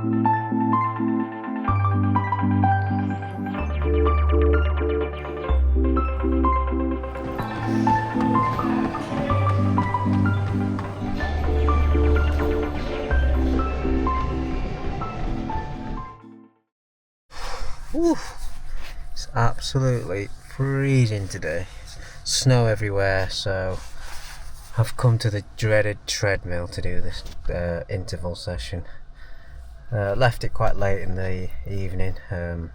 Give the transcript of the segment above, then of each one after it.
It's absolutely freezing today. Snow everywhere, so I've come to the dreaded treadmill to do this interval session. Left it quite late in the evening, so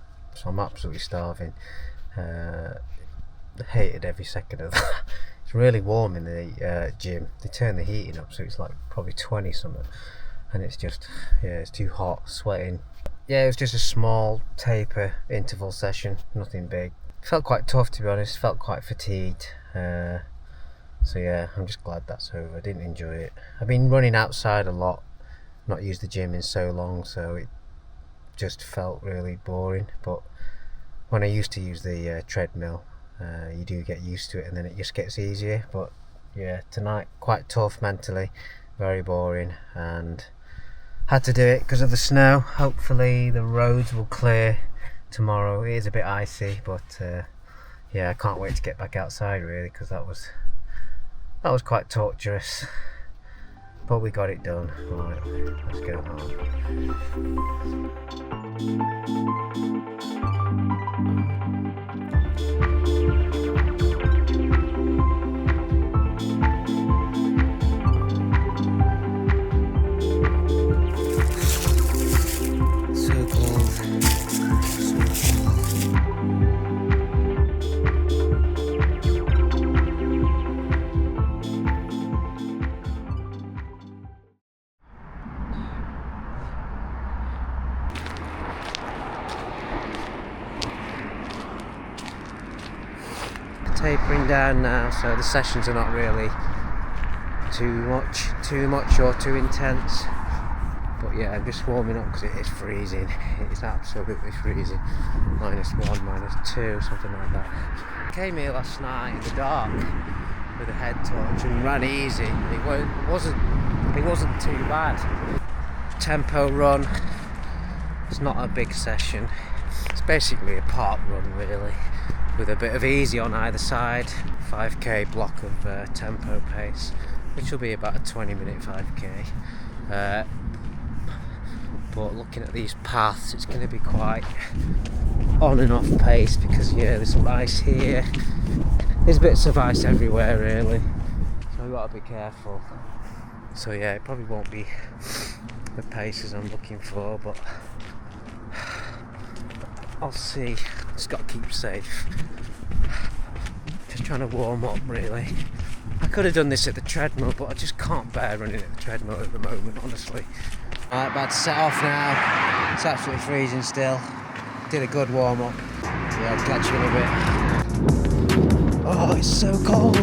I'm absolutely starving. Hated every second of that. It's really warm in the gym. They turn the heating up, so it's like probably 20 something, and it's just, yeah, it's too hot, sweating. Yeah, it was just a small taper interval session, nothing big. Felt quite tough, to be honest, felt quite fatigued. So yeah, I'm just glad that's over. I didn't enjoy it. I've been running outside a lot, not used the gym in so long, so it just felt really boring. But when I used to use the treadmill, you do get used to it and then it just gets easier. But yeah, tonight quite tough mentally, very boring, and had to do it because of the snow. Hopefully the roads will clear tomorrow. It is a bit icy, but yeah, I can't wait to get back outside really, because that was quite torturous, but we got it done. Right, let's go home. Tapering down now, so the sessions are not really too much or too intense. But yeah, I'm just warming up because it is freezing. It is absolutely freezing. -1, -2, something like that. Came here last night in the dark with a head torch and ran easy. It wasn't too bad. Tempo run. It's not a big session. It's basically a park run really, with a bit of easy on either side. 5k block of tempo pace, which will be about a 20-minute 5k. But looking at these paths, it's going to be quite on and off pace because yeah, there's some ice here. There's bits of ice everywhere really, so I've got to be careful. So yeah, it probably won't be the paces I'm looking for, but I'll see. Just got to keep safe. Just trying to warm up really. I could have done this at the treadmill, but I just can't bear running at the treadmill at the moment, honestly. Right, about to set off now. It's absolutely freezing still. Did a good warm up. Yeah, I'll catch you in a bit. Oh, it's so cold.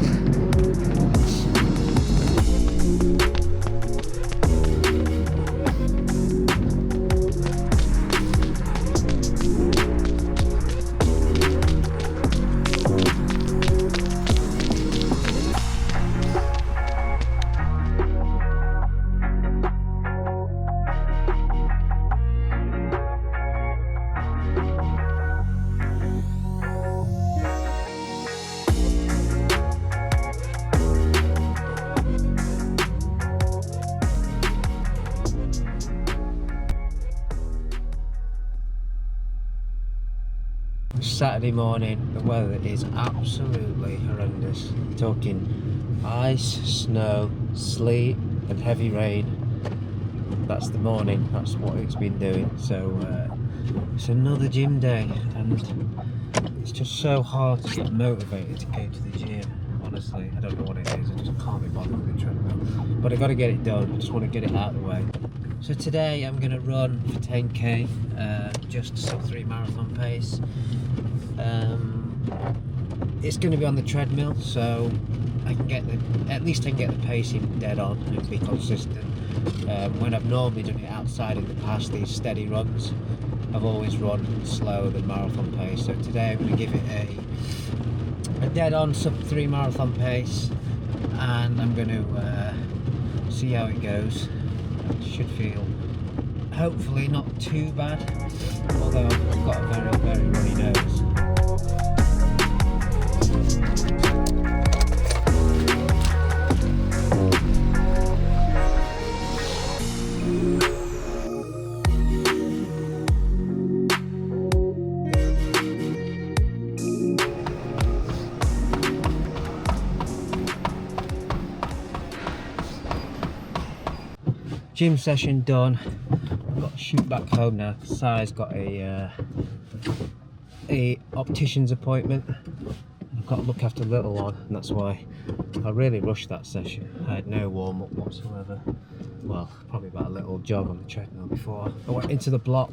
Saturday morning, the weather is absolutely horrendous. Talking ice, snow, sleet and heavy rain. That's the morning, that's what it's been doing. So it's another gym day and it's just so hard to get motivated to go to the gym. Honestly, I don't know what it is, I just can't be bothered with the treadmill. But I got to get it done, I just want to get it out of the way. So today I'm going to run for 10k, just sub-3 marathon pace. It's going to be on the treadmill, so I can get at least I can get the pacing dead on and be consistent. When I've normally done it outside in the past, these steady runs, I've always run slower than marathon pace. So today I'm going to give it a dead on sub-3 marathon pace, and I'm going to see how it goes. It should feel hopefully not too bad, although I've got a very, very runny nose. Gym session done. I've got to shoot back home now because Si's got a optician's appointment. I've got to look after the little one, and that's why I really rushed that session. I had no warm up whatsoever. Well, probably about a little jog on the treadmill before I went into the block.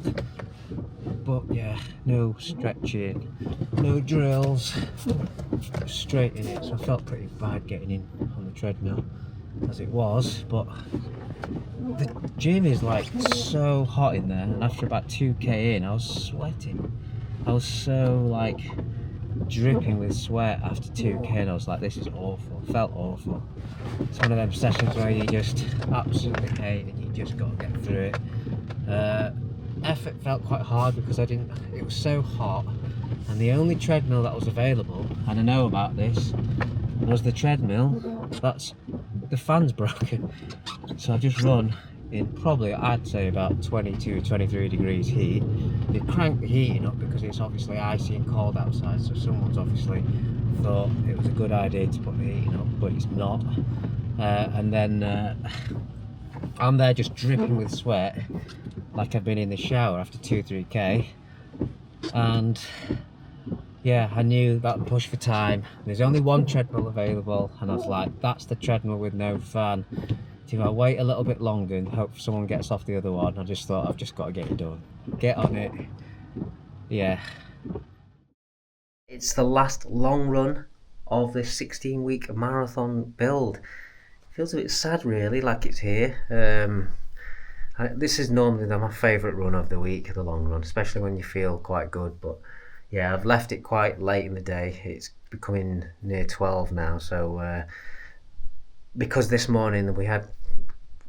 But yeah, no stretching, no drills, straight in it. So I felt pretty bad getting in on the treadmill as it was, but the gym is like so hot in there, and after about 2k in I was sweating. I was so like dripping with sweat after 2k, and I was like, this is awful. Felt awful. It's one of them sessions where you just absolutely hate and you just got to get through it. Effort felt quite hard because it was so hot, and the only treadmill that was available, and I know about this, was the treadmill that's the fan's broken. So I've just run in probably, I'd say, about 22, 23 degrees heat. They've cranked the heating up because it's obviously icy and cold outside, so someone's obviously thought it was a good idea to put the heating up, but it's not. And then I'm there just dripping with sweat, like I've been in the shower after 2-3k. And yeah, I knew that would push for time. There's only one treadmill available, and I was like, that's the treadmill with no fan. If I wait a little bit longer and hope someone gets off the other one, I just thought, I've just got to get it done. Get on it. Yeah. It's the last long run of this 16-week marathon build. Feels a bit sad, really, like it's here. This is normally my favourite run of the week, the long run, especially when you feel quite good. But yeah, I've left it quite late in the day. It's becoming near 12 now, so because this morning we had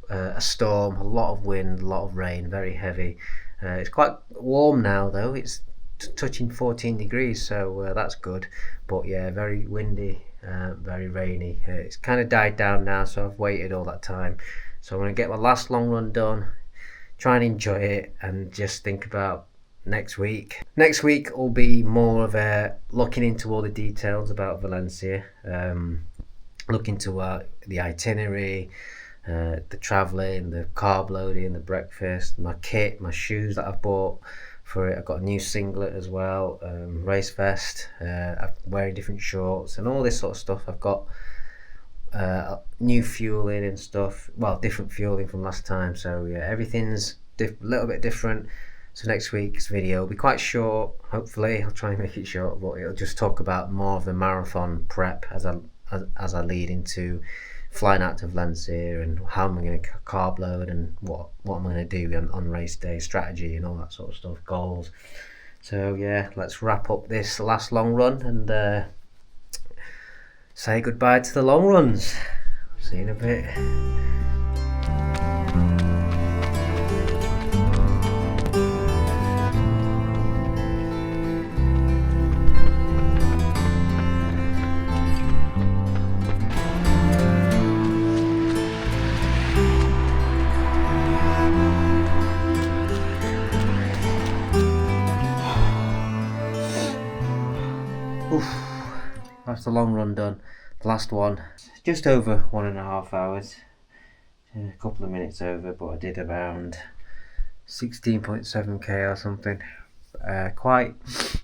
a storm, a lot of wind, a lot of rain, very heavy. It's quite warm now though. It's touching 14 degrees, so that's good. But yeah, very windy, very rainy. It's kind of died down now, so I've waited all that time. So I'm going to get my last long run done, try and enjoy it, and just think about next week. Next week will be more of a looking into all the details about Valencia, look into the itinerary, the travelling, the carb loading, the breakfast, my kit, my shoes that I've bought for it. I've got a new singlet as well, race vest, I'm wearing different shorts and all this sort of stuff. I've got new fueling and stuff, well, different fueling from last time, so yeah, everything's a little bit different. So next week's video will be quite short, hopefully. I'll try and make it short, but it'll just talk about more of the marathon prep as I lead into flying out to Valencia, and how I'm going to carb load, and what I'm going to do on race day, strategy and all that sort of stuff, goals. So yeah, let's wrap up this last long run and say goodbye to the long runs. See you in a bit. That's the long run done. The last one, just over 1.5 hours, a couple of minutes over, but I did around 16.7k or something. Quite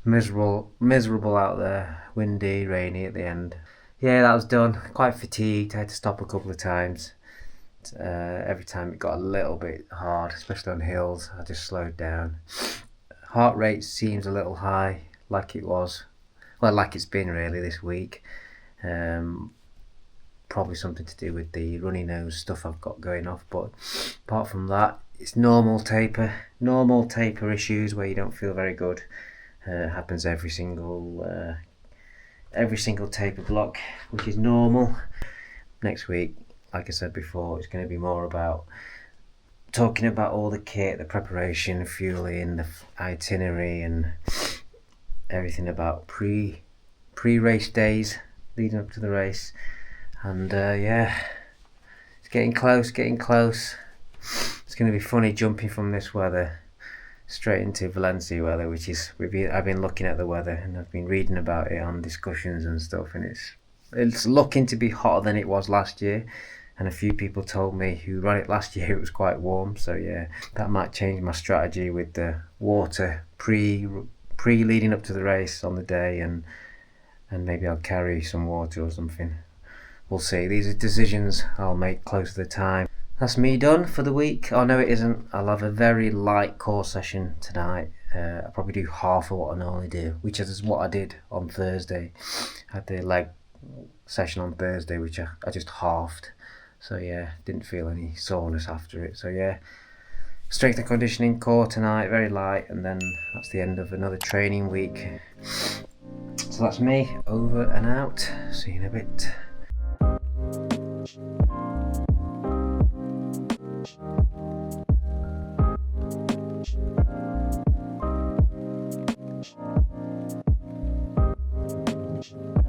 miserable out there, windy, rainy at the end. Yeah, that was done. Quite fatigued. I had to stop a couple of times. Every time it got a little bit hard, especially on hills, I just slowed down. Heart rate seems a little high, like it was. Well, like it's been really this week. Probably something to do with the runny nose stuff I've got going off, but apart from that, it's normal taper issues where you don't feel very good. Happens every single taper block, which is normal. Next week, like I said before, it's going to be more about talking about all the kit, the preparation, fueling, the itinerary, and everything about pre-race days leading up to the race. And yeah, it's getting close. It's going to be funny jumping from this weather straight into Valencia weather, which is I've been looking at the weather and I've been reading about it on discussions and stuff, and it's looking to be hotter than it was last year. And a few people told me who ran it last year it was quite warm, so yeah, that might change my strategy with the water pre leading up to the race on the day, and maybe I'll carry some water or something. We'll see. These are decisions I'll make close to the time. That's me done for the week. Oh no, it isn't. I'll have a very light core session tonight. I'll probably do half of what I normally do, which is what I did on Thursday. I had the leg session on Thursday, which I just halved. So yeah, didn't feel any soreness after it. So yeah, strength and conditioning core tonight, very light, and then that's the end of another training week. So that's me, over and out. See you in a bit.